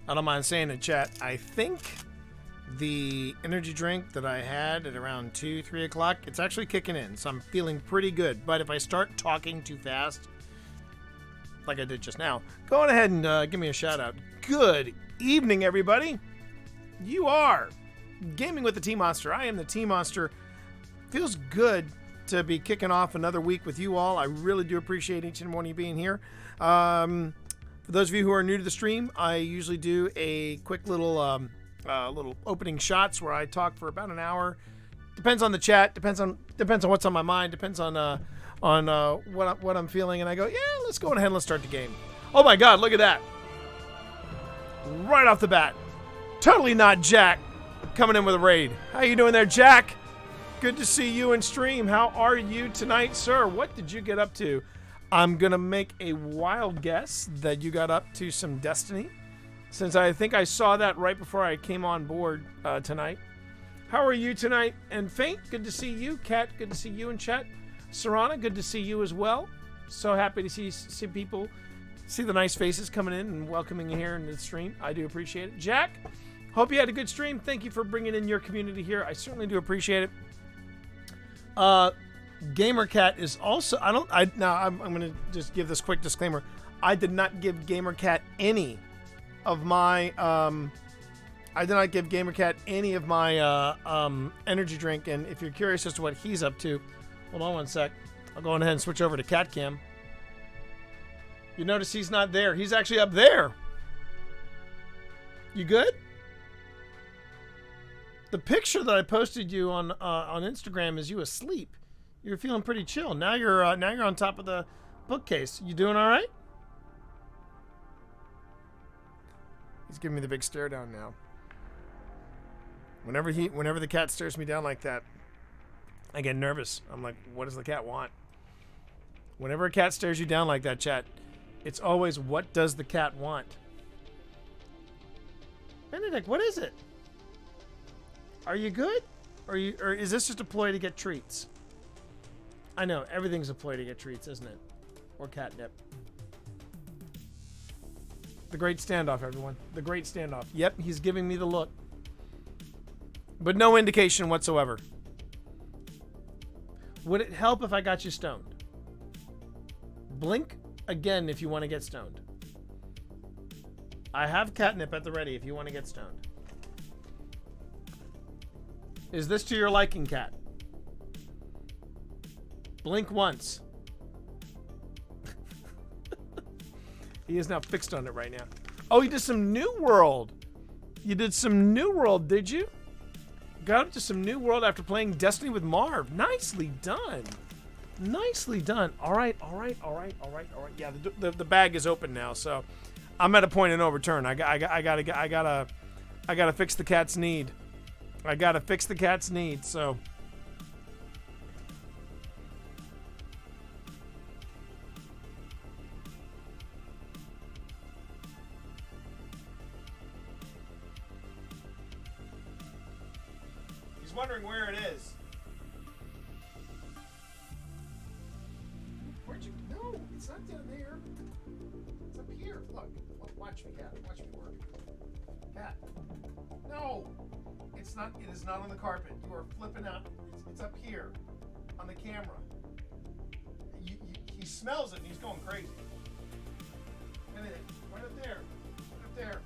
I don't mind saying in chat, I think the energy drink that I had at around 2, 3 o'clock, it's actually kicking in. So I'm feeling pretty good. But if I start talking too fast, like I did just now, go on ahead and give me a shout out. Good evening, everybody. You are Gaming with the T-Monster. I am the T-Monster. Feels good to be kicking off another week with you all. I really do appreciate each and one of you being here. For those of you who are new to the stream, I usually do a quick little opening shots where I talk for about an hour. Depends on the chat. Depends on what's on my mind. Depends on what I'm feeling. And I go, yeah, let's go ahead and let's start the game. Oh my God, look at that! Right off the bat, totally not Jack coming in with a raid. How you doing there, Jack? Good to see you in stream. How are you tonight, sir? What did you get up to? I'm gonna make a wild guess that you got up to some Destiny, since I think I saw that right before I came on board tonight. How are you tonight? And Faint, good to see you. Kat, good to see you in chat. Serana, good to see you as well. So happy to see people, see the nice faces coming in and welcoming you here in the stream. I do appreciate it. Jack, hope you had a good stream. Thank you for bringing in your community here. I certainly do appreciate it. GamerCat is also, I'm going to just give this quick disclaimer. I did not give GamerCat any of my, energy drink. And if you're curious as to what he's up to, hold on one sec. I'll go ahead and switch over to CatCam. You notice he's not there. He's actually up there. You good? The picture that I posted you on Instagram is you asleep. You're feeling pretty chill. Now you're on top of the bookcase. You doing all right? He's giving me the big stare down now. Whenever the cat stares me down like that, I get nervous. I'm like, what does the cat want? Whenever a cat stares you down like that, chat, it's always, what does the cat want? Benedict, what is it? Are you good? Or is this just a ploy to get treats? I know, everything's a ploy to get treats, isn't it? Or catnip. The great standoff, everyone. The great standoff. Yep, he's giving me the look. But no indication whatsoever. Would it help if I got you stoned? Blink again if you want to get stoned. I have catnip at the ready if you want to get stoned. Is this to your liking, cat? Blink once. He is now fixed on it right now. Oh, you did some New World. You did some New World, did you? Got up to some New World after playing Destiny with Marv. Nicely done. Nicely done. All right. Yeah, the bag is open now, so I'm at a point of no return. I gotta fix the cat's need. I gotta fix the cat's need. So. He's wondering where it is. Where'd you? No, it's not down there. It's up here. Look, watch me, cat. Watch me work. Cat. No, it's not. It is not on the carpet. You are flipping out. It's up here, on the camera. He smells it and he's going crazy. Right up there. Right up there.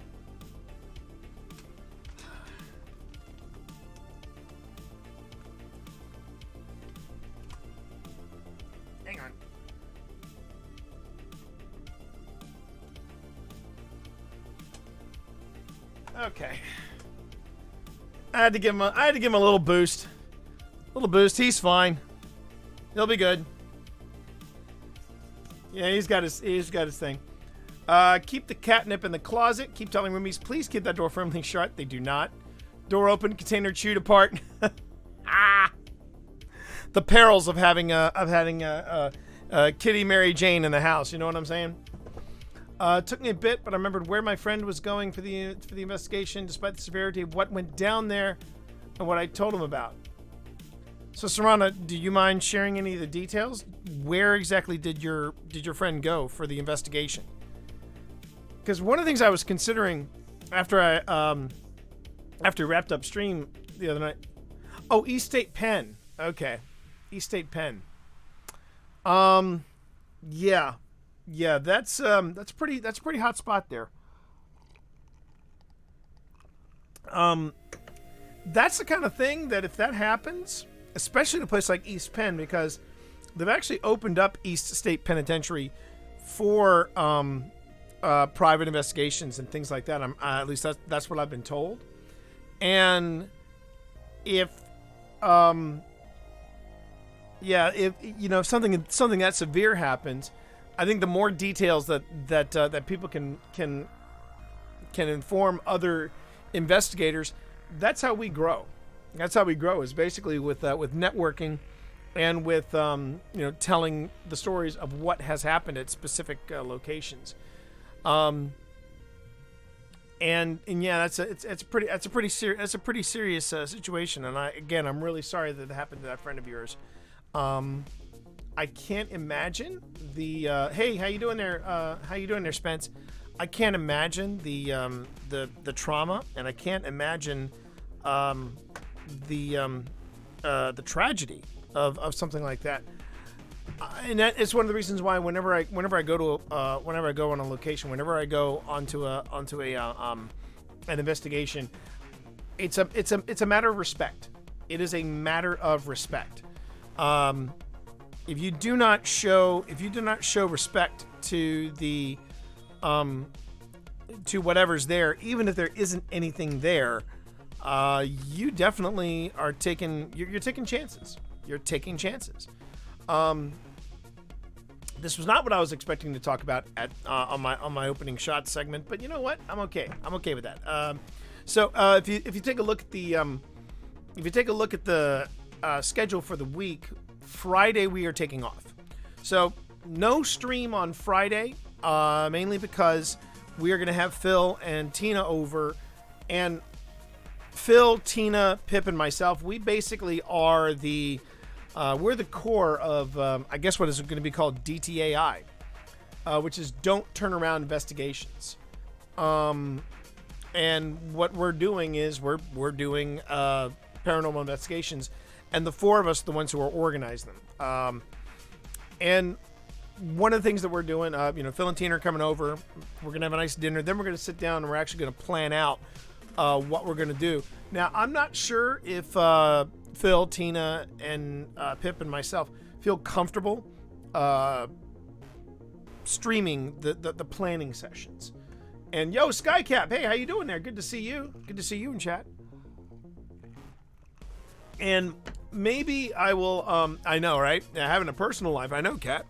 Hang on. Okay. I had to give him a little boost. He's fine. He'll be good. Yeah, he's got his thing. Keep the catnip in the closet. Keep telling roomies, please keep that door firmly shut. They do not. Door open, container chewed apart. The perils of having Kitty Mary Jane in the house. You know what I'm saying? It took me a bit, but I remembered where my friend was going for the investigation, despite the severity of what went down there and what I told him about. So, Serana, do you mind sharing any of the details? Where exactly did your friend go for the investigation? Because one of the things I was considering after we wrapped up stream the other night. Oh, East State Penn. Okay, East State Penn. Yeah, that's a pretty hot spot there. That's the kind of thing that if that happens, especially in a place like East Penn, because they've actually opened up East State Penitentiary for private investigations and things like that. At least that's what I've been told. And if if something that severe happens, I think the more details that people can inform other investigators, that's how we grow. That's how we grow, is basically with networking and with telling the stories of what has happened at specific locations. That's a pretty serious situation. And I'm really sorry that it happened to that friend of yours. I can't imagine the hey, how you doing there? How you doing there, Spence? I can't imagine the trauma, and I can't imagine the tragedy of something like that. And that is one of the reasons why whenever I go on a location, whenever I go onto an investigation, it's a matter of respect. It is a matter of respect. If you do not show respect to the to whatever's there, even if there isn't anything there, you definitely are taking chances. You're taking chances. This was not what I was expecting to talk about on my opening shot segment, but you know what? I'm okay with that. So if you take a look at the schedule for the week, Friday we are taking off. So no stream on Friday, mainly because we are going to have Phil and Tina over, and Phil, Tina, Pip, and myself, we basically are we're the core of, I guess what is going to be called DTAI, which is Don't Turn Around Investigations. And what we're doing is we're doing paranormal investigations, and the four of us are the ones who are organizing them. And one of the things that we're doing, Phil and Tina are coming over. We're going to have a nice dinner. Then we're going to sit down and we're actually going to plan out what we're going to do. Now, I'm not sure if Phil, Tina, and Pip and myself feel comfortable streaming the planning sessions. And yo, Skycap, hey, how you doing there? Good to see you. Good to see you in chat. And maybe I will, I know, right? Having a personal life, I know, Kat.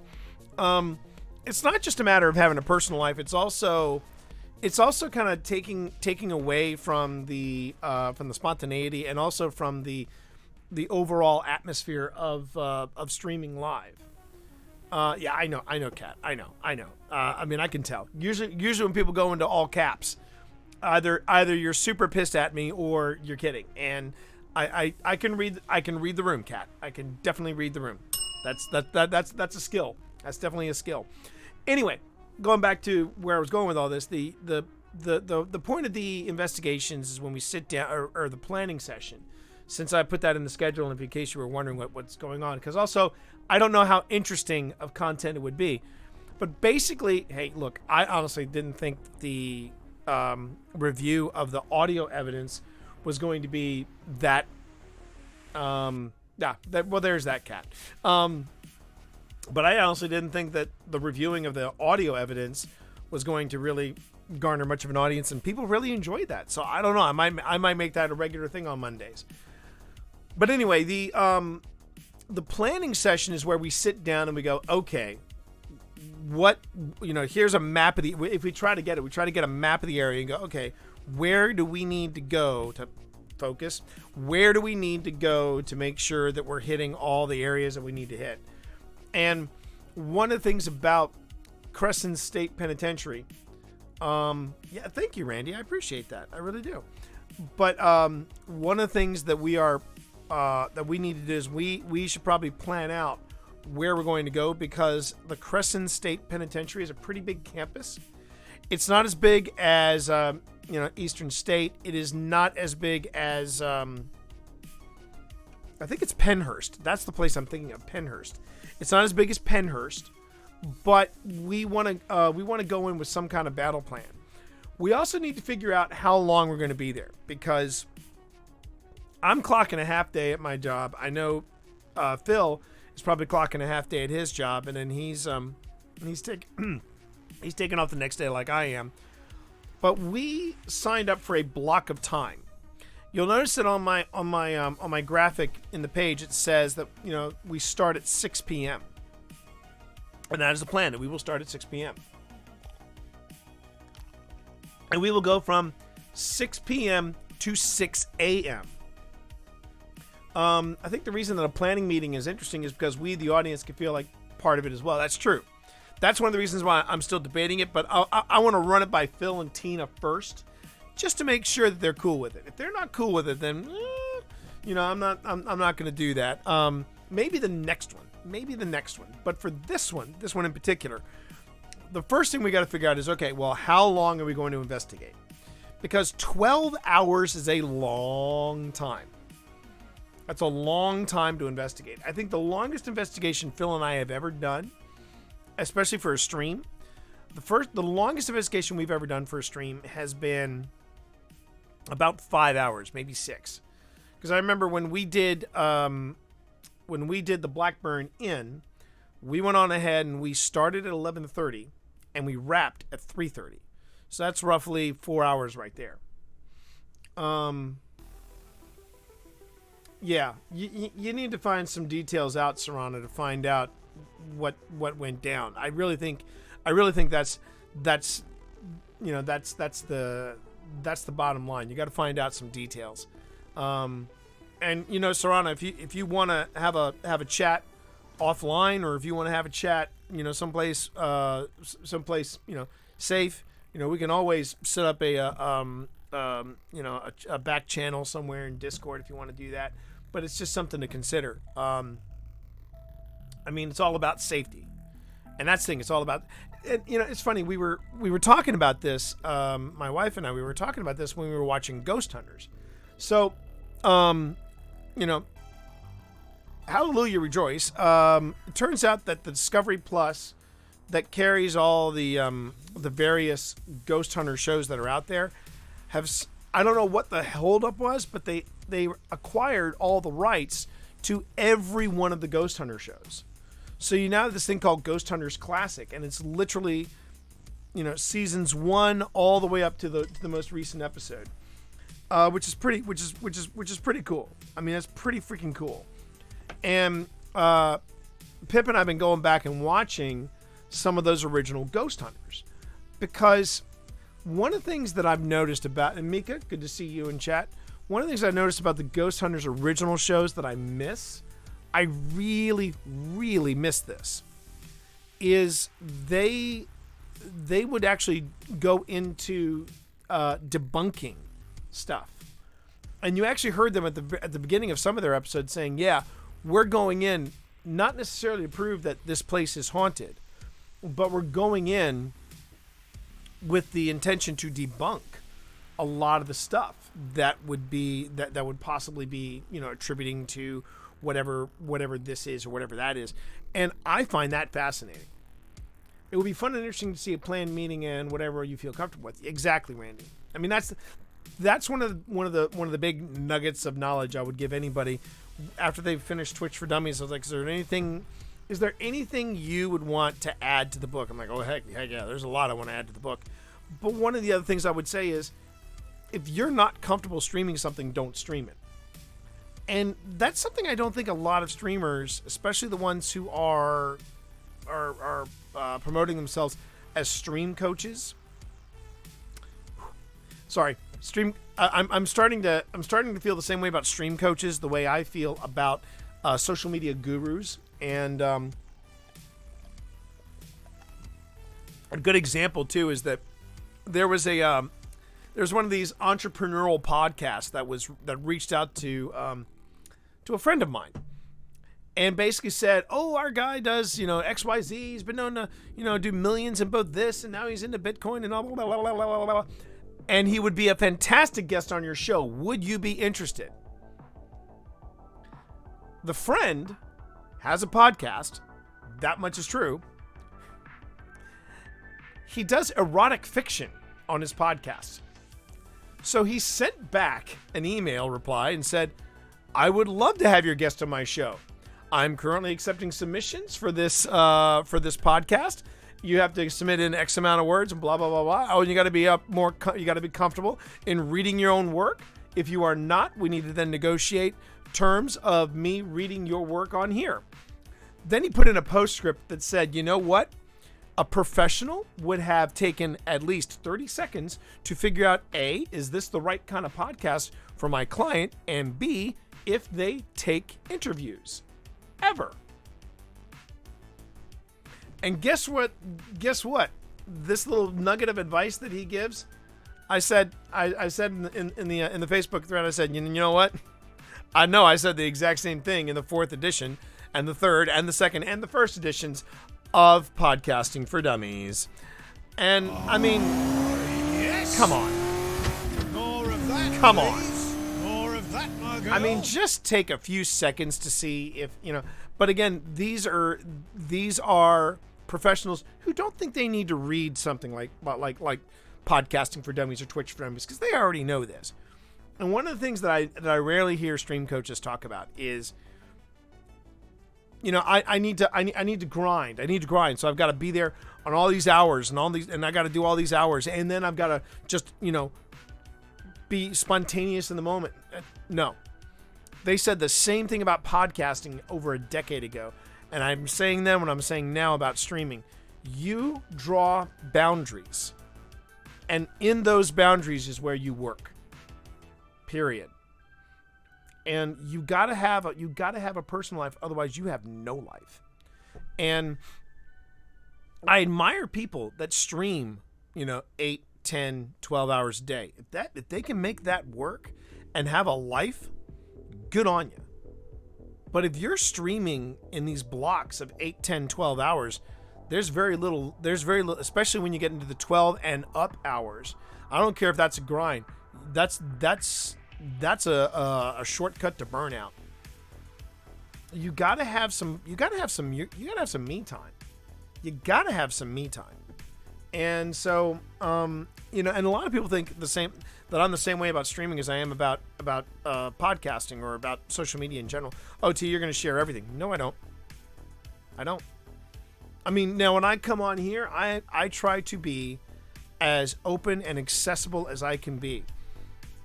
It's not just a matter of having a personal life. It's also kind of taking away from the spontaneity, and also from the overall atmosphere of streaming live. Yeah, I know, Kat. I know. I mean, I can tell. Usually when people go into all caps, either you're super pissed at me or you're kidding. And I can read the room, Kat. I can definitely read the room. That's a skill. That's definitely a skill. Anyway, going back to where I was going with all this, the point of the investigations is when we sit down, or the planning session. Since I put that in the schedule, and in case you were wondering what's going on, because also I don't know how interesting of content it would be. But basically, hey, look, I honestly didn't think the review of the audio evidence was going to be that. Well, there's that, Cat. But I honestly didn't think that the reviewing of the audio evidence was going to really garner much of an audience, and people really enjoyed that. So I don't know. I might make that a regular thing on Mondays. But anyway, the planning session is where we sit down and we go, okay, here's a map of if we try to get a map of the area and go, okay, where do we need to go to focus? Where do we need to go to make sure that we're hitting all the areas that we need to hit? And one of the things about Crescent State Penitentiary, yeah, thank you, Randy. I appreciate that. I really do. But one of the things that we need to do is we should probably plan out where we're going to go, because the Crescent State Penitentiary is a pretty big campus. It's not as big as Eastern State. It is not as big as I think it's Pennhurst. That's the place I'm thinking of, Pennhurst. It's not as big as Pennhurst, but we want to go in with some kind of battle plan. We also need to figure out how long we're going to be there, because I'm clocking a half day at my job. I know Phil is probably clocking a half day at his job, and then he's taking he's taking off the next day like I am. But we signed up for a block of time. You'll notice that on my graphic in the page it says that we start at 6 p.m. and that is the plan, that we will start at 6 p.m. and we will go from 6 p.m. to 6 a.m. I think the reason that a planning meeting is interesting is because we, the audience, can feel like part of it as well. That's true. That's one of the reasons why I'm still debating it, but I want to run it by Phil and Tina first, just to make sure that they're cool with it. If they're not cool with it, then I'm not going to do that. Maybe the next one. But for this one in particular, the first thing we got to figure out is, okay, well, how long are we going to investigate? Because 12 hours is a long time. That's a long time to investigate. I think the longest investigation Phil and I have ever done, especially for a stream, the longest investigation we've ever done for a stream has been about 5 hours, maybe 6. Because I remember when we did the Blackburn Inn, we went on ahead and we started at 11:30 and we wrapped at 3:30. So that's roughly 4 hours right there. Yeah, you need to find some details out, Serrano, to find out what went down. I really think that's the bottom line. You got to find out some details. And Serrano, if you want to have a chat offline, or if you want to have a chat, someplace safe, we can always set up a back channel somewhere in Discord if you want to do that. But it's just something to consider. It's all about safety, and that's the thing. It's all about. It's funny. We were talking about this. My wife and I. We were talking about this when we were watching Ghost Hunters. So, hallelujah, rejoice. It turns out that the Discovery Plus that carries all the various Ghost Hunter shows that are out there I don't know what the holdup was, but they acquired all the rights to every one of the Ghost Hunter shows. So you now have this thing called Ghost Hunters Classic, and it's literally, seasons 1 all the way up to the most recent episode, which is pretty cool. That's pretty freaking cool. And Pip and I've been going back and watching some of those original Ghost Hunters, because one of the things that I've noticed about, and Mika, good to see you in chat. One of the things I noticed about the Ghost Hunters original shows that I really, really miss this, is they would actually go into debunking stuff. And you actually heard them at the beginning of some of their episodes saying, yeah, we're going in not necessarily to prove that this place is haunted, but we're going in with the intention to debunk a lot of the stuff that would possibly be attributing to whatever this is or whatever that is. And I find that fascinating. It would be fun and interesting to see a planned meeting and whatever you feel comfortable with. Exactly, Randy. That's one of the big nuggets of knowledge I would give anybody after they've finished Twitch for Dummies. I was like, is there anything you would want to add to the book? I'm like, oh, heck yeah, there's a lot I want to add to the book. But one of the other things I would say is, if you're not comfortable streaming something, don't stream it. And that's something I don't think a lot of streamers, especially the ones who are promoting themselves as stream coaches. Sorry, stream. I'm starting to feel the same way about stream coaches, the way I feel about social media gurus. And a good example too is that there's one of these entrepreneurial podcasts that reached out to a friend of mine, and basically said, "Oh, our guy does XYZ. He's been known to do millions in both this, and now he's into Bitcoin and blah blah blah blah blah blah blah." and he would be a fantastic guest on your show. Would you be interested? The friend has a podcast. That much is true. He does erotic fiction on his podcast. So he sent back an email reply and said, I would love to have your guest on my show. I'm currently accepting submissions for this podcast. You have to submit in X amount of words and blah, blah, blah, blah. Oh, and you got to be you got to be comfortable in reading your own work. If you are not, we need to then negotiate terms of me reading your work on here. Then he put in a postscript that said, you know what? A professional would have taken at least 30 seconds to figure out, A, is this the right kind of podcast for my client? And B, if they take interviews. Ever. And guess what? This little nugget of advice that he gives, I said in the Facebook thread, I said, you know what? I know I said the exact same thing in the 4th edition and the 3rd and the 2nd and the 1st editions of Podcasting for Dummies. And I mean, yes. Come on. More of that. Come please. More of that, my girl. I mean, just take a few seconds to see if, but again, these are professionals who don't think they need to read something like Podcasting for Dummies or Twitch for Dummies, because they already know this. And one of the things that I rarely hear stream coaches talk about is, I need to grind. I need to grind. So I've got to be there on all these hours and I got to do all these hours, and then I've got to just, be spontaneous in the moment. No. They said the same thing about podcasting over a decade ago. And I'm saying then what I'm saying now about streaming. You draw boundaries. And in those boundaries is where you work. Period. And you gotta have a personal life, otherwise you have no life. And I admire people that stream, 8, 10, 12 hours a day. If they can make that work and have a life, good on you. But if you're streaming in these blocks of 8, 10, 12 hours, there's very little, especially when you get into the 12 and up hours. I don't care if that's a grind. That's a shortcut to burnout. You gotta have some me time. You gotta have some me time. And so, and a lot of people think that I'm the same way about streaming as I am about podcasting or about social media in general. Oh, T, you're going to share everything. No, I don't. I mean, now when I come on here, I try to be as open and accessible as I can be.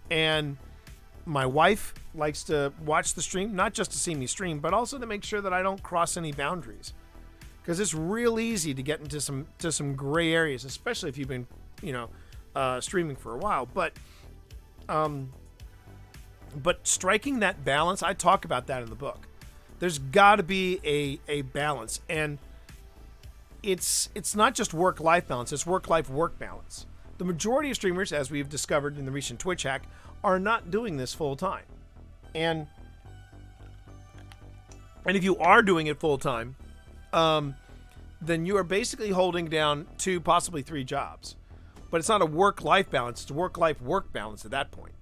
And my wife likes to watch the stream, not just to see me stream, but also to make sure that I don't cross any boundaries. Because it's real easy to get into some gray areas, especially if you've been, streaming for a while. But striking that balance, I talk about that in the book. There's got to be a balance, and it's not just work-life balance; it's work-life-work balance. The majority of streamers, as we've discovered in the recent Twitch hack, are not doing this full time, and if you are doing it full time, then you are basically holding down 2, possibly 3 jobs. But it's not a work-life balance; it's a work-life-work balance at that point.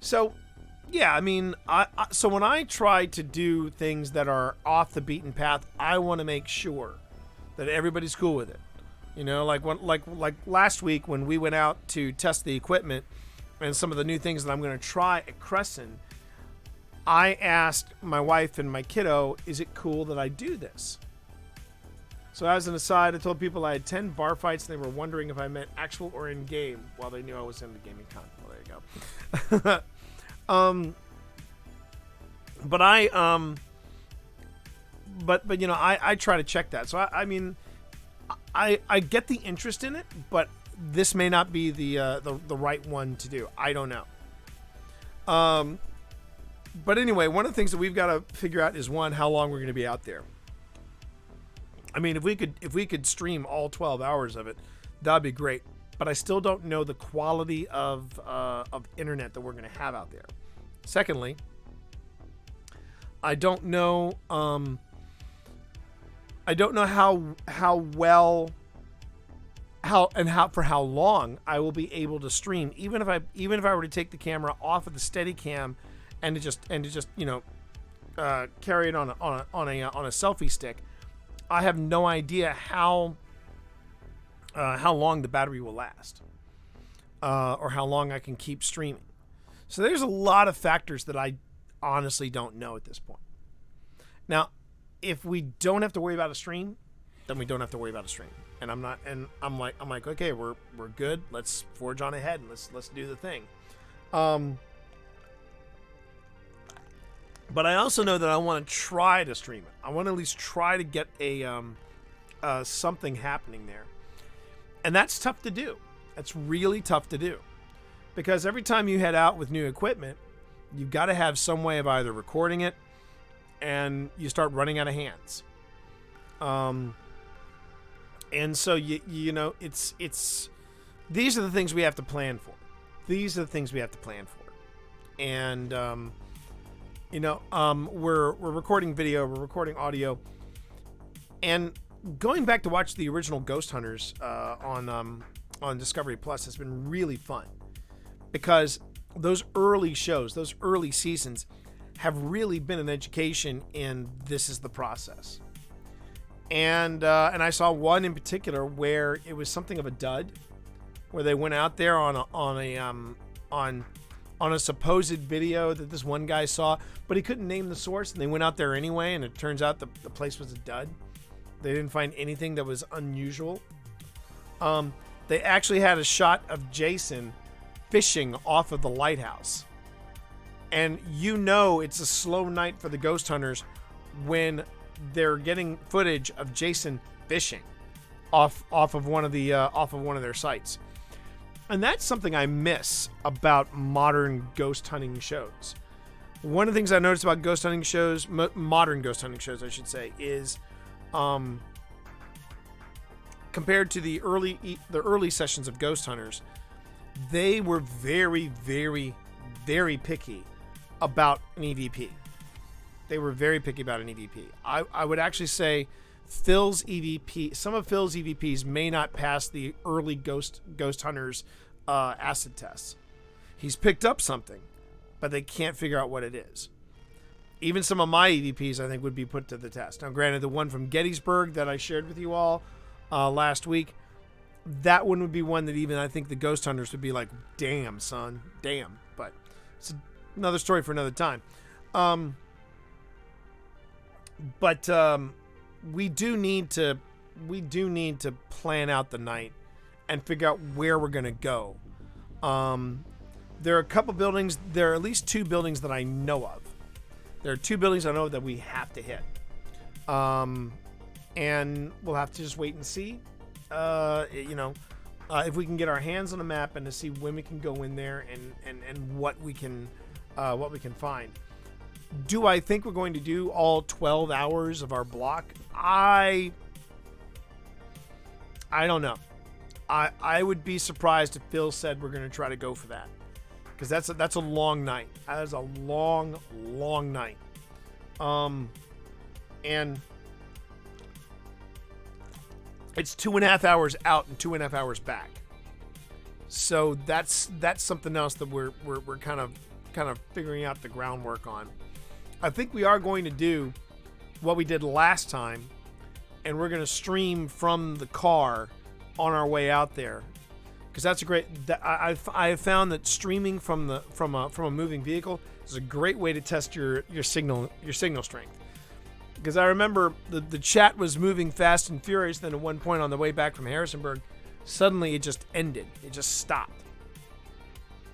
So, yeah, I mean, so when I try to do things that are off the beaten path, I want to make sure that everybody's cool with it. Like last week when we went out to test the equipment and some of the new things that I'm going to try at Crescent, I asked my wife and my kiddo, is it cool that I do this? So as an aside, I told people I had 10 bar fights and they were wondering if I meant actual or in-game while they knew I was in the gaming con. Well, there you go. But I try to check that. So I mean, I get the interest in it, but this may not be the right one to do. I don't know. But anyway, one of the things that we've got to figure out is, one, how long we're going to be out there. I mean, if we could stream all 12 hours of it, that'd be great. But I still don't know the quality of internet that we're going to have out there. Secondly, I don't know how well for how long I will be able to stream, even if I were to take the camera off of the Steadicam and to just carry it on a selfie stick. I have no idea how long the battery will last, or how long I can keep streaming. So there's a lot of factors that I honestly don't know at this point. Now, if we don't have to worry about a stream, then we don't have to worry about a stream. And I'm like, okay, we're good. Let's forge on ahead and let's do the thing. But I also know that I want to try to stream it. I want to at least try to get a something happening there. And that's tough to do. That's really tough to do. Because every time you head out with new equipment, you've got to have some way of either recording it, and you start running out of hands. And so it's these are the things we have to plan for. And we're recording video, we're recording audio, and going back to watch the original Ghost Hunters on Discovery Plus has been really fun, because those early shows, those early seasons, have really been an education in this is the process. And I saw one in particular where it was something of a dud, where they went out there on a supposed video that this one guy saw, but he couldn't name the source, and they went out there anyway, and it turns out the place was a dud. They didn't find anything that was unusual. They actually had a shot of Jason fishing off of the lighthouse. And it's a slow night for the Ghost Hunters when they're getting footage of Jason fishing off of one of their sites. And that's something I miss about modern ghost hunting shows. One of the things I noticed about ghost hunting shows, modern ghost hunting shows, I should say, is compared to the early sessions of Ghost Hunters, they were very, very, very picky about an EVP. They were very picky about an EVP. I would actually say Phil's EVP, some of Phil's EVPs may not pass the early Ghost Hunters acid tests. He's picked up something, but they can't figure out what it is. Even some of my EVPs, I think, would be put to the test. Now, granted, the one from Gettysburg that I shared with you all last week, that one would be one that even I think the Ghost Hunters would be like, damn, son, damn. But it's another story for another time. But we do need to plan out the night and figure out where we're going to go. There are a couple buildings. There are at least two buildings that I know of. There are two buildings I know that we have to hit. And we'll have to just wait and see. If we can get our hands on a map and to see when we can go in there and what we can find. Do I think we're going to do all 12 hours of our block? I don't know. I would be surprised if Phil said we're going to try to go for that, because that's a long night. That is a long night. And it's 2.5 hours out and 2.5 hours back. So that's something else that we're kind of figuring out the groundwork on. I think we are going to do what we did last time, and we're going to stream from the car on our way out there, because that's a great. I have found that streaming from a moving vehicle is a great way to test your signal strength. Because I remember the chat was moving fast and furious. Then at one point on the way back from Harrisonburg, suddenly it just ended. It just stopped.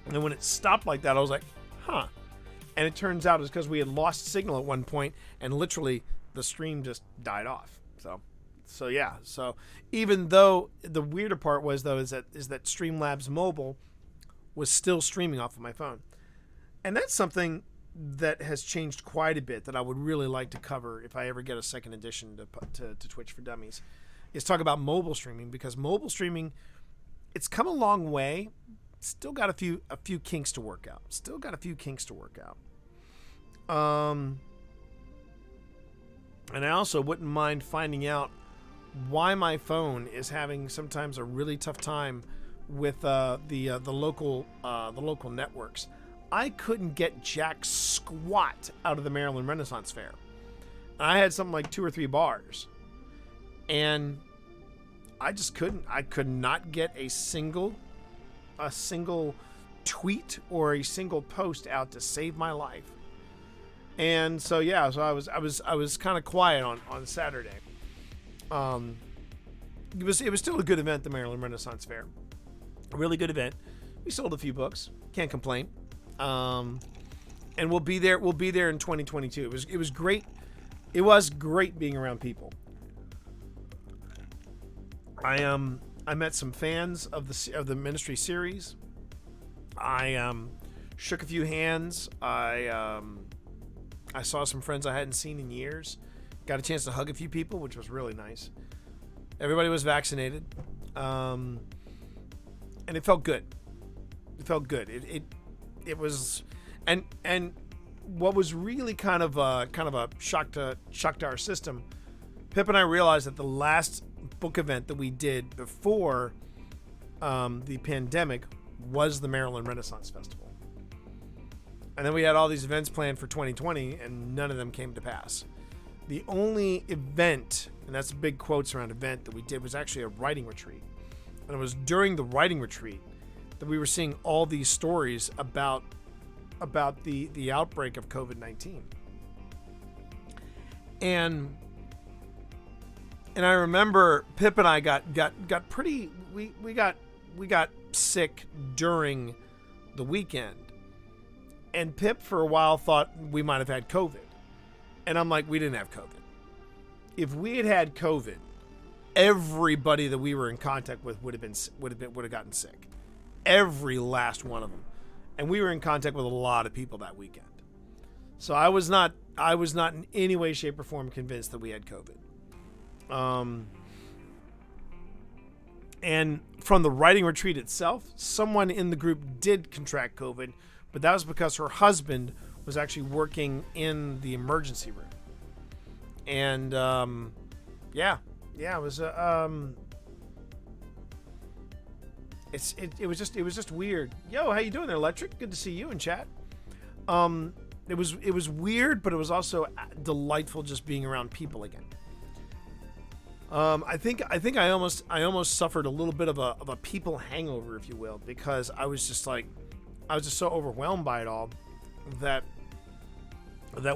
And when it stopped like that, I was like, huh. And it turns out it's because we had lost signal at one point, and literally the stream just died off. So yeah. So even though the weirder part was though is that Streamlabs Mobile was still streaming off of my phone, and that's something that has changed quite a bit that I would really like to cover if I ever get a second edition to Twitch for Dummies, is talk about mobile streaming, because mobile streaming, it's come a long way. Still got a few kinks to work out. And I also wouldn't mind finding out why my phone is having sometimes a really tough time with the local networks. I couldn't get jack squat out of the Maryland Renaissance Fair. I had something like 2 or 3 bars, and I just couldn't. I could not get a single tweet or a single post out to save my life. And so yeah, so I was kind of quiet on Saturday. It was still a good event, the Maryland Renaissance Fair. A really good event. We sold a few books. Can't complain. And we'll be there in 2022. It was great. It was great being around people. I met some fans of the Ministry series. I shook a few hands. I saw some friends I hadn't seen in years. Got a chance to hug a few people, which was really nice. Everybody was vaccinated, and it felt good. It felt good. It was, and what was really kind of a shock to our system. Pip and I realized that the last book event that we did before the pandemic was the Maryland Renaissance Festival. And then we had all these events planned for 2020, and none of them came to pass. The only event, and that's big quotes around event, that we did was actually a writing retreat. And it was during the writing retreat that we were seeing all these stories about the outbreak of COVID-19. And I remember Pip and I got pretty we got sick during the weekend. And Pip for a while thought we might have had COVID. And I'm like, we didn't have COVID. If we had COVID, everybody that we were in contact with would have gotten sick. Every last one of them. And we were in contact with a lot of people that weekend. So I was not in any way, shape, or form convinced that we had COVID. And from the writing retreat itself, someone in the group did contract COVID, but that was because her husband was actually working in the emergency room. And it was it was just weird. Yo, how you doing there, Electric? Good to see you in chat. It was weird, but it was also delightful just being around people again. I think I almost suffered a little bit of a people hangover, if you will, because I was just so overwhelmed by it all that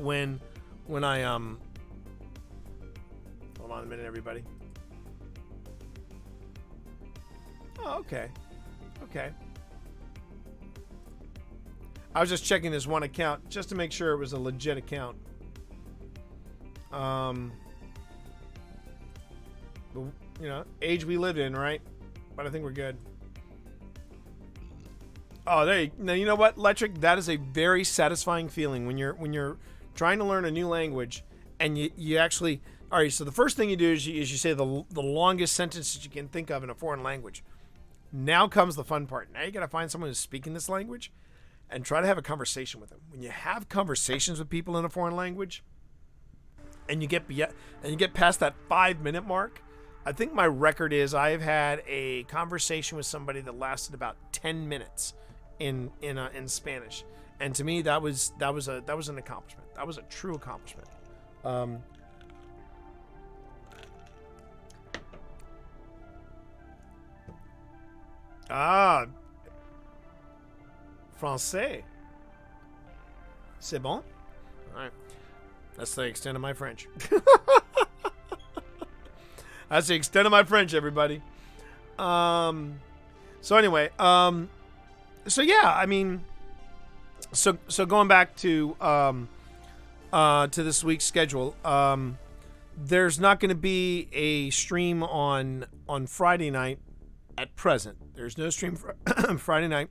when I hold on a minute, everybody. Oh, okay. I was just checking this one account just to make sure it was a legit account. Age we lived in, right? But I think we're good. Oh, now you know what, Electric? That is a very satisfying feeling when you're trying to learn a new language and you actually. All right, so the first thing you do is you say the longest sentence that you can think of in a foreign language. Now comes the fun part. Now you got to find someone who's speaking this language and try to have a conversation with them. When you have conversations with people in a foreign language and you get past that 5-minute mark, I think my record is I've had a conversation with somebody that lasted about 10 minutes in Spanish. And to me that was an accomplishment. That was a true accomplishment. Français. C'est bon? All right. That's the extent of my French. That's the extent of my French, everybody. So anyway, so yeah, I mean, so going back to this week's schedule, there's not going to be a stream on Friday night at present. There's no stream Friday night.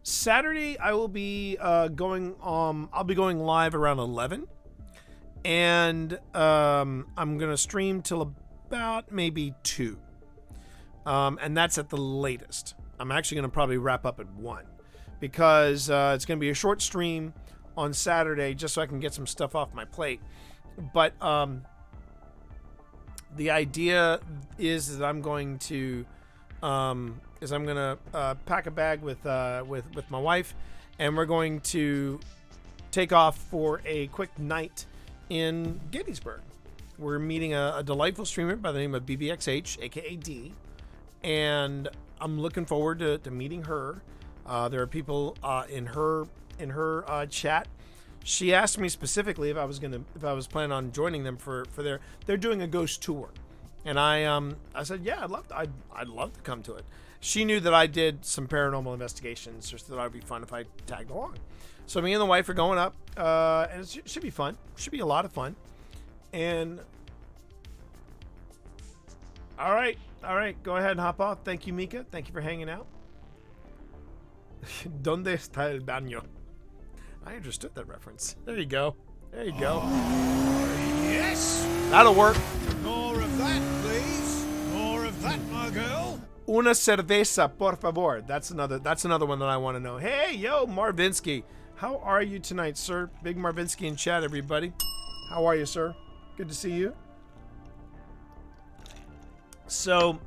Saturday, I will be going. I'll be going live around 11, and I'm gonna stream till about maybe 2, and that's at the latest. I'm actually gonna probably wrap up at 1 because it's gonna be a short stream on Saturday just so I can get some stuff off my plate. But the idea is that I'm going to pack a bag with my wife, and we're going to take off for a quick night in Gettysburg. We're meeting a delightful streamer by the name of BBXH, aka D, and I'm looking forward to meeting her. There are people in her chat. She asked me specifically if I was planning on joining them for they're doing a ghost tour, and I said yeah, I'd love to come to it. She knew that I did some paranormal investigations, so that I'd be fun if I tagged along. So me and the wife are going up, and it should be fun. Should be a lot of fun. And all right, go ahead and hop off. Thank you, Mika. Thank you for hanging out. ¿Dónde está el baño? I understood that reference. There you go. Yes. That'll work. More of that, please. More of that, my girl. Una cerveza, por favor. That's another one that I want to know. Hey, yo, Marvinsky. How are you tonight, sir? Big Marvinsky in chat, everybody. How are you, sir? Good to see you. So,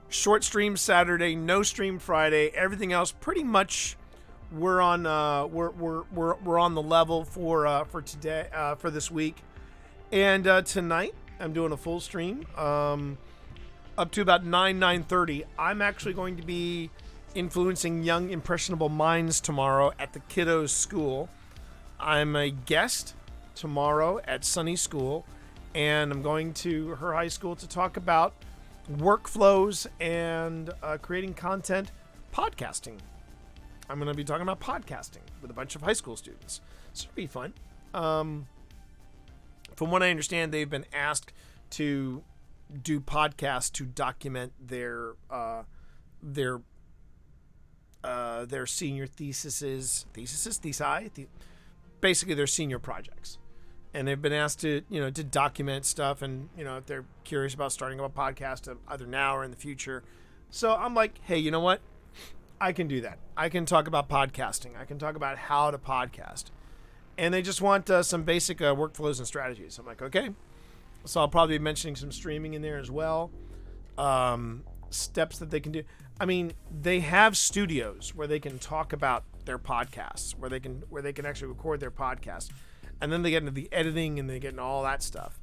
short stream Saturday, no stream Friday. Everything else, pretty much, we're on the level for today, for this week. And tonight, I'm doing a full stream, up to about 9:30. I'm actually going to be influencing young impressionable minds tomorrow at the kiddos' school. I'm a guest tomorrow at Sunny School, and I'm going to her high school to talk about workflows and creating content, podcasting. I'm going to be talking about podcasting with a bunch of high school students. So it'll be fun. From what I understand, they've been asked to do podcasts to document their senior basically their senior projects. And they've been asked to document stuff, and if they're curious about starting up a podcast either now or in the future. So I'm like, hey, you know what? I can do that. I can talk about podcasting. I can talk about how to podcast. And they just want some basic workflows and strategies. I'm like, okay. So I'll probably be mentioning some streaming in there as well. Steps that they can do. I mean, they have studios where they can talk about their podcasts, where they can actually record their podcast. And then they get into the editing and they get into all that stuff.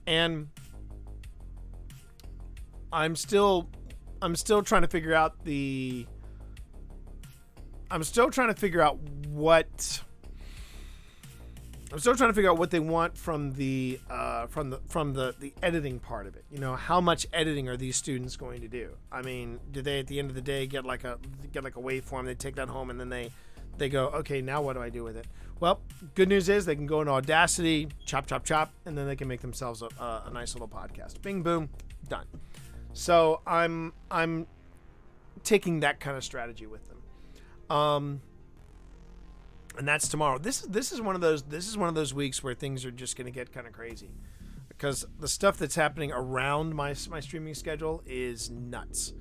And I'm still trying to figure out what they want from the editing part of it. How much editing are these students going to do? I mean, do they at the end of the day get like a waveform? They take that home and then they go, okay, now what do I do with it? Well, good news is they can go into Audacity, chop, and then they can make themselves a nice little podcast. Bing, boom, done. So I'm taking that kind of strategy with them. And that's tomorrow. This is one of those weeks where things are just going to get kind of crazy, because the stuff that's happening around my streaming schedule is nuts.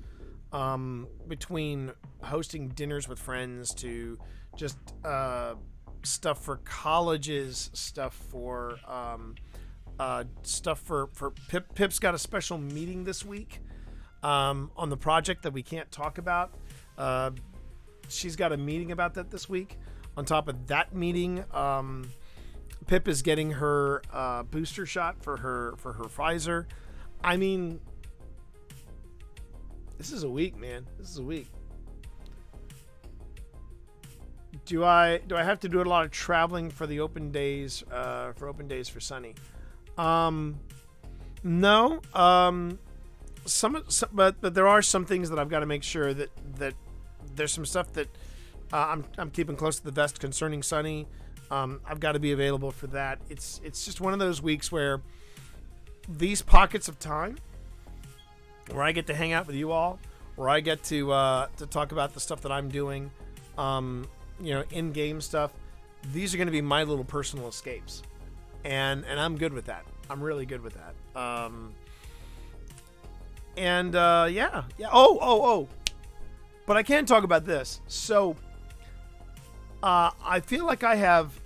Between hosting dinners with friends to just stuff for colleges, stuff for Pip's got a special meeting this week on the project that we can't talk about. She's got a meeting about that this week. On top of that meeting, Pip is getting her booster shot for her Pfizer. I mean, this is a week, man. This is a week. Do I have to do a lot of traveling for the open days for Sunny? No. But there are some things that I've got to make sure that there's some stuff that I'm keeping close to the vest concerning Sunny. I've got to be available for that. It's just one of those weeks where these pockets of time where I get to hang out with you all, where I get to talk about the stuff that I'm doing, in-game stuff. These are going to be my little personal escapes, and I'm good with that. I'm really good with that. Yeah. Oh. But I can talk about this. So, I feel like I have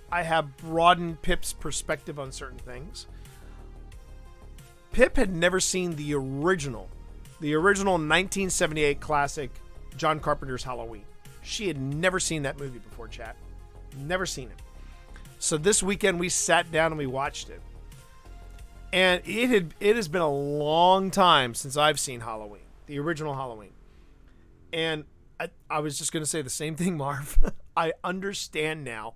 broadened Pip's perspective on certain things. Pip had never seen the original 1978 classic John Carpenter's Halloween. She had never seen that movie before, chat. Never seen it. So this weekend we sat down and we watched it. And it has been a long time since I've seen Halloween, the original Halloween. And I was just going to say the same thing, Marv. I understand now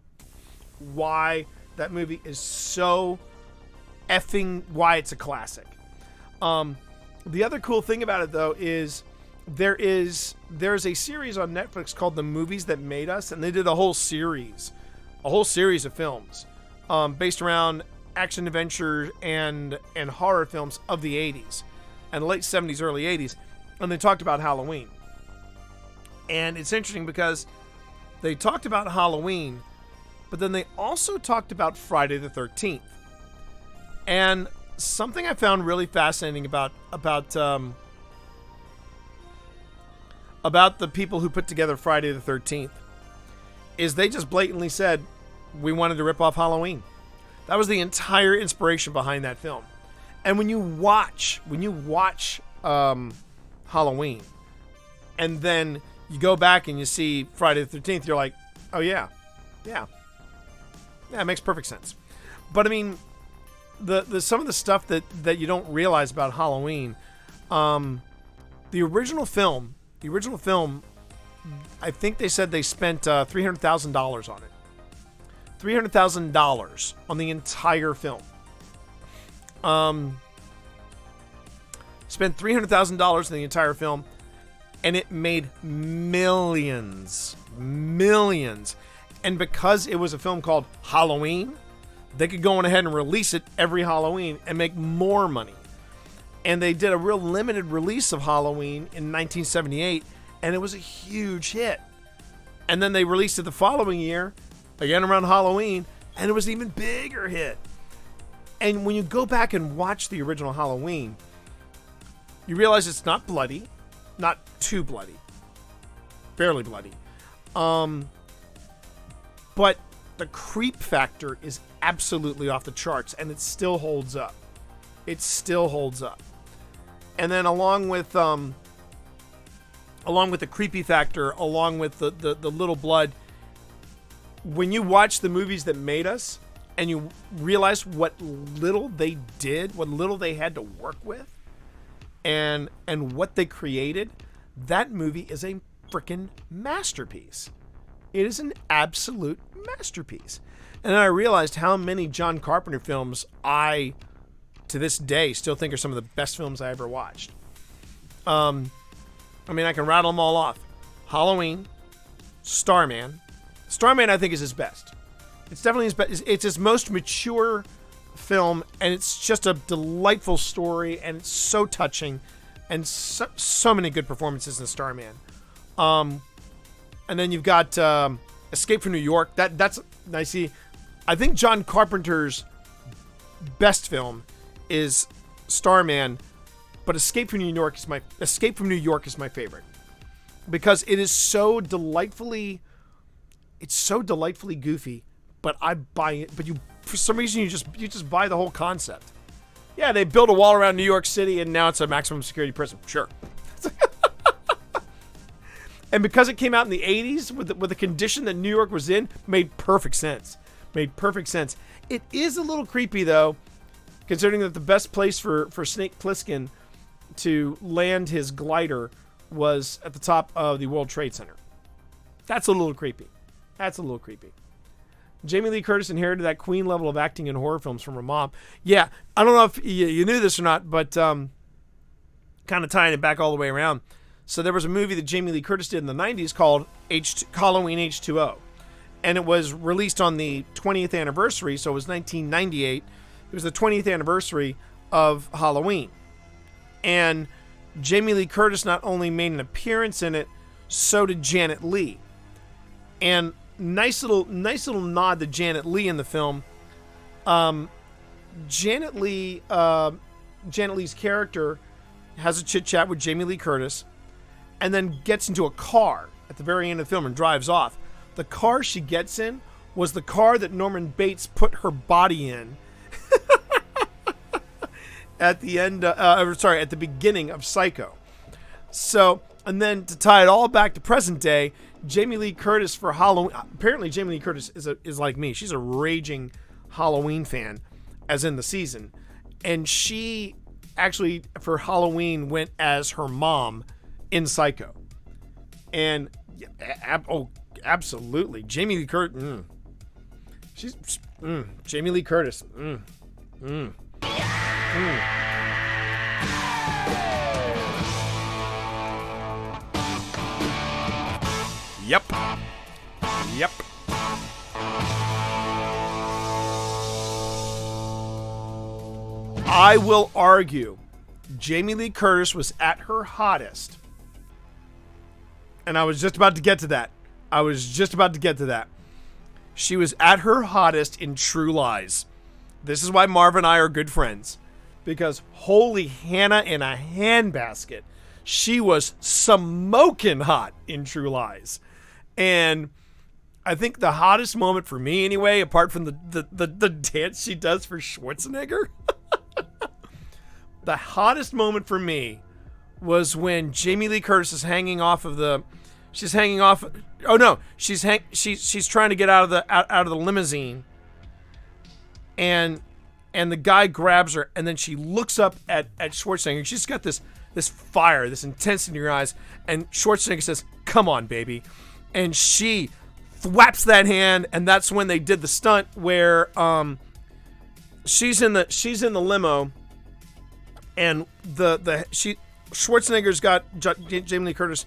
why that movie is so why it's a classic. The other cool thing about it, though, is there's a series on Netflix called The Movies That Made Us, and they did a whole series of films based around action adventure and horror films of the 80s and late 70s, early 80s, and they talked about Halloween. And it's interesting because they talked about Halloween, but then they also talked about Friday the 13th. And something I found really fascinating about the people who put together Friday the 13th is they just blatantly said, we wanted to rip off Halloween. That was the entire inspiration behind that film. And when you watch Halloween, and then you go back and you see Friday the 13th, you're like, oh yeah, it makes perfect sense. But I mean, the some of the stuff that you don't realize about Halloween, the original film, I think they said they spent $300,000 on it. $300,000 on the entire film. Spent $300,000 on the entire film, and it made millions. And because it was a film called Halloween, they could go on ahead and release it every Halloween and make more money. And they did a real limited release of Halloween in 1978, and it was a huge hit. And then they released it the following year, again around Halloween, and it was an even bigger hit. And when you go back and watch the original Halloween, you realize it's not bloody, not too bloody, fairly bloody. But the creep factor is absolutely off the charts, and it still holds up. And then along with the creepy factor, along with the little blood, when you watch The Movies That Made Us and you realize what little they did, what little they had to work with, and what they created, that movie is a freaking masterpiece. It is an absolute masterpiece. And then I realized how many John Carpenter films I, to this day, still think are some of the best films I ever watched. I mean, I can rattle them all off. Halloween, Starman. Starman, I think, is his best. It's definitely his best. It's his most mature film, and it's just a delightful story, and it's so touching, and so many good performances in Starman. And then you've got Escape from New York. That's I see. I think John Carpenter's best film is Starman, but Escape from New York is my favorite because it is so delightfully. It's so delightfully goofy, but I buy it. But for some reason, you just buy the whole concept. Yeah, they built a wall around New York City, and now it's a maximum security prison. Sure. And because it came out in the 80s with the condition that New York was in, made perfect sense. It is a little creepy, though, considering that the best place for Snake Plissken to land his glider was at the top of the World Trade Center. That's a little creepy. Jamie Lee Curtis inherited that queen level of acting in horror films from her mom. Yeah, I don't know if you knew this or not, but kind of tying it back all the way around. So there was a movie that Jamie Lee Curtis did in the 90s called Halloween H2O. And it was released on the 20th anniversary, so it was 1998. It was the 20th anniversary of Halloween. And Jamie Lee Curtis not only made an appearance in it, so did Janet Leigh. And nice little nod to Janet Leigh in the film. Janet Leigh's character has a chit chat with Jamie Lee Curtis, and then gets into a car at the very end of the film and drives off. The car she gets in was the car that Norman Bates put her body in at the end. At the beginning of Psycho. So, and then to tie it all back to present day, Jamie Lee Curtis for Halloween. Apparently, Jamie Lee Curtis is like me. She's a raging Halloween fan, as in the season, and she actually for Halloween went as her mom in Psycho, and absolutely, Jamie Lee Curtis. Jamie Lee Curtis. Yep. I will argue Jamie Lee Curtis was at her hottest. And I was just about to get to that. She was at her hottest in True Lies. This is why Marv and I are good friends. Because holy Hannah in a handbasket. She was smoking hot in True Lies. And I think the hottest moment for me anyway, apart from the dance she does for Schwarzenegger, the hottest moment for me was when Jamie Lee Curtis is hanging off of the, she's trying to get out of the limousine, and the guy grabs her, and then she looks up at Schwarzenegger. She's got this fire, this intensity in her eyes, and Schwarzenegger says, "Come on, baby," and she thwaps that hand, and that's when they did the stunt where she's in the limo, and Schwarzenegger's got Jamie Lee Curtis,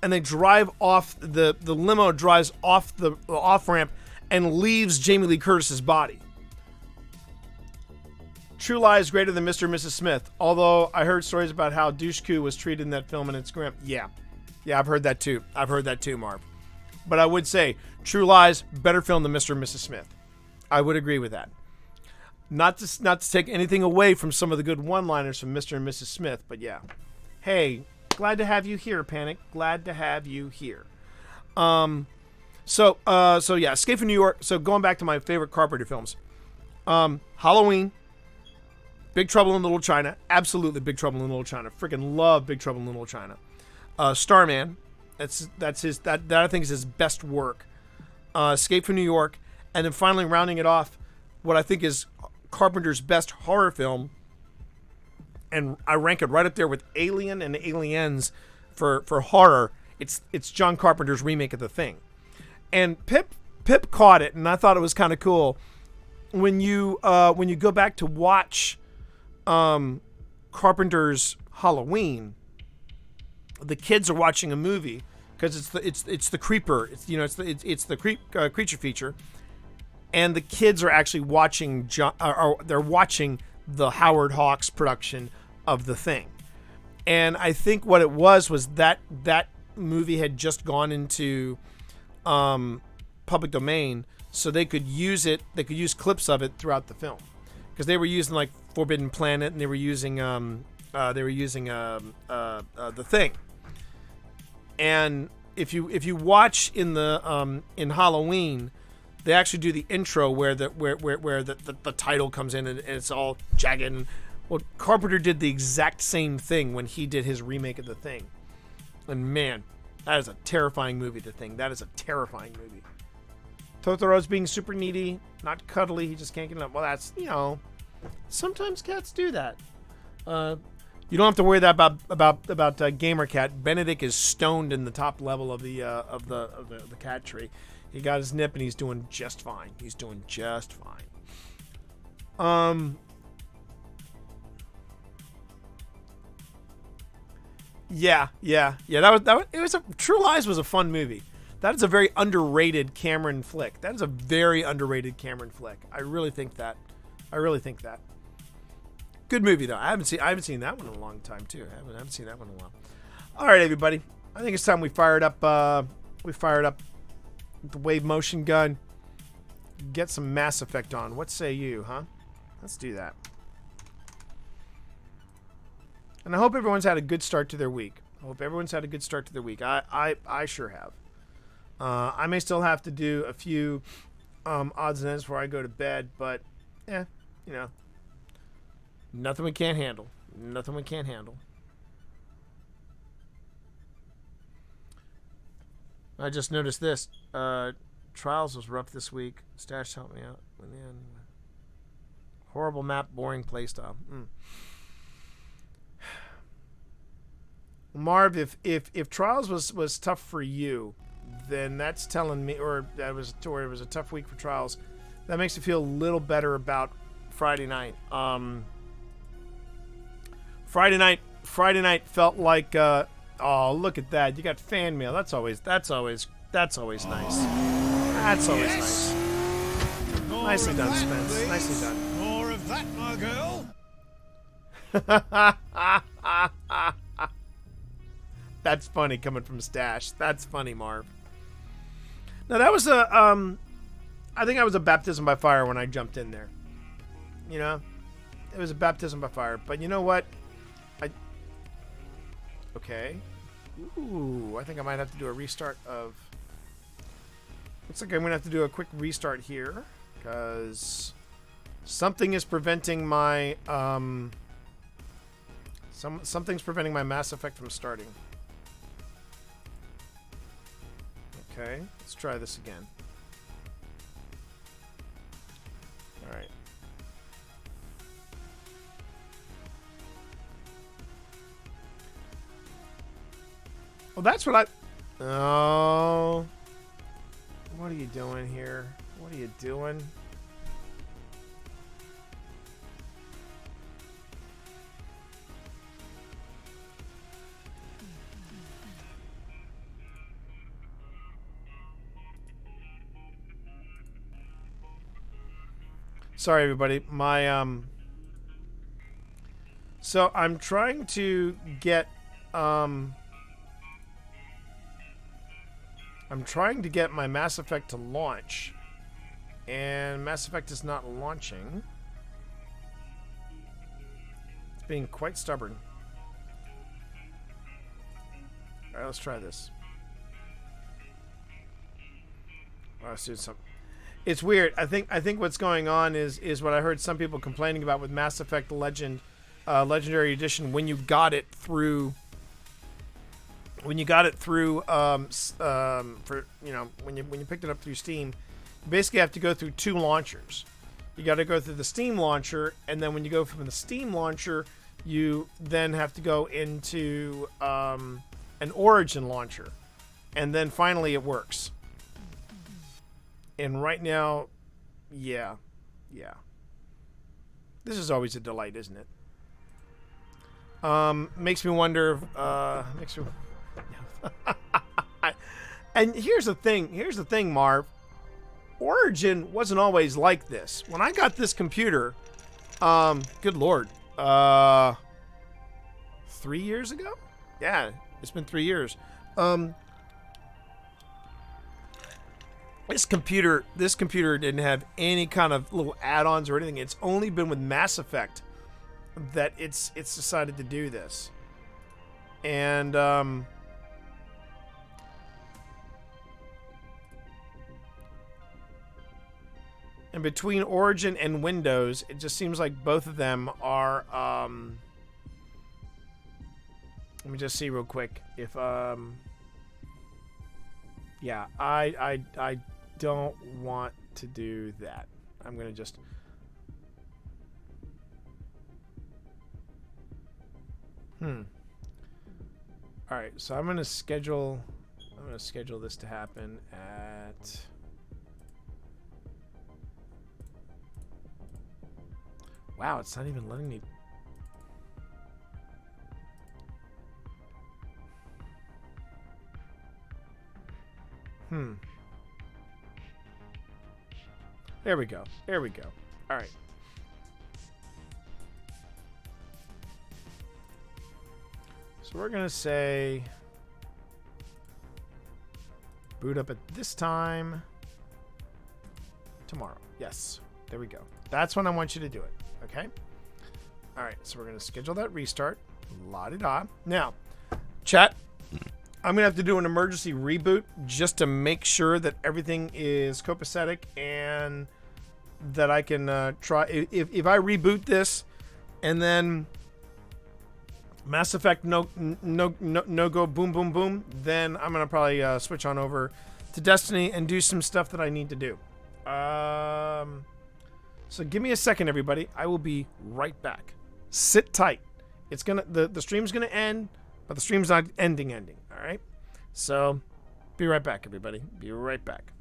and they drive off the limo drives off the off ramp and leaves Jamie Lee Curtis's body. True Lies greater than Mr. and Mrs. Smith. Although I heard stories about how Dushku was treated in that film and it's grim. Yeah, I've heard that too. Marv. But I would say True Lies, better film than Mr. and Mrs. Smith. I would agree with that. Not to take anything away from some of the good one-liners from Mr. and Mrs. Smith, but yeah. Hey, glad to have you here, Panic. Glad to have you here. So yeah, Escape from New York. So going back to my favorite Carpenter films. Halloween. Big Trouble in Little China. Absolutely Big Trouble in Little China. Freaking love Big Trouble in Little China. Starman. That I think is his best work. Escape from New York. And then finally rounding it off, what I think is Carpenter's best horror film, and I rank it right up there with Alien and Aliens for horror. It's John Carpenter's remake of The Thing. And Pip caught it, and I thought it was kind of cool. When you go back to watch Carpenter's Halloween, the kids are watching a movie because it's the creeper. It's the creature feature, and the kids are actually watching they're watching the Howard Hawks production of The Thing. And I think what it was that movie had just gone into public domain, so they could use it. They could use clips of it throughout the film, because they were using like Forbidden Planet, and they were using The Thing. And if you watch in the in Halloween, they actually do the intro where the title comes in and it's all jagged. Well, Carpenter did the exact same thing when he did his remake of The Thing. And man, that is a terrifying movie, The Thing. That is a terrifying movie. Totoro's being super needy, not cuddly, he just can't get enough. Well, that's, sometimes cats do that. You don't have to worry about Gamer Cat. Benedict is stoned in the top level of the cat tree. He got his nip and he's doing just fine. Yeah. True Lies was a fun movie. That is a very underrated Cameron flick. I really think that. Good movie though. I haven't seen that one in a long time too. I haven't seen that one in a while. All right, everybody. I think it's time we fired up the Wave Motion Gun. Get some Mass Effect on. What say you, huh? Let's do that. And I hope everyone's had a good start to their week. I sure have. I may still have to do a few odds and ends before I go to bed, but Nothing we can't handle. Nothing we can't handle. I just noticed this. Trials was rough this week. Stash helped me out. In the end. Horrible map, boring playstyle. Marv, if Trials was tough for you, then that's telling me, or it was a tough week for Trials. That makes me feel a little better about Friday night. Friday night felt like. Oh, look at that! You got fan mail. That's always nice. That's always nice. Nicely done, Spence. Please. Nicely done. More of that, my girl. That's funny coming from Stash. That's funny, Marv. Now that was a I think I was a baptism by fire when I jumped in there. You know, it was a baptism by fire. But you know what? Okay. Ooh, I think I might have to do a restart of. Looks like I'm gonna have to do a quick restart here because something is preventing my something's preventing my Mass Effect from starting. Okay, let's try this again. All right. Well, that's what I. Oh. What are you doing here? What are you doing? Sorry, everybody. So I'm trying to get my Mass Effect to launch, and Mass Effect is not launching. It's being quite stubborn. All right, let's try this. Oh, let's do something. It's weird. I think what's going on is what I heard some people complaining about with Mass Effect Legendary Edition when you got it through. When you got it through, for when you picked it up through Steam, you basically have to go through two launchers. You got to go through the Steam launcher, and then when you go from the Steam launcher, you then have to go into an Origin launcher, and then finally it works. And right now, yeah. This is always a delight, isn't it? Makes me wonder. And here's the thing, Marv. Origin wasn't always like this. When I got this computer, good lord, 3 years ago? Yeah, it's been 3 years. This computer didn't have any kind of little add-ons or anything. It's only been with Mass Effect that it's decided to do this. And between Origin and Windows, it just seems like both of them are let me just see real quick if yeah, I don't want to do that. I'm gonna just Alright, so I'm gonna schedule this to happen at wow, it's not even letting me. There we go. All right. So we're going to say boot up at this time tomorrow. Yes. There we go. That's when I want you to do it. Okay? All right. So we're going to schedule that restart. La-di-da. Now, chat, I'm going to have to do an emergency reboot just to make sure that everything is copacetic and that I can try. If I reboot this And then Mass Effect no go boom boom boom. Then I'm gonna probably switch on over to Destiny and do some stuff that I need to do. So give me a second, everybody. I will be right back. Sit tight. It's gonna the stream's gonna end, but the stream's not ending. All right. So be right back, everybody. Be right back.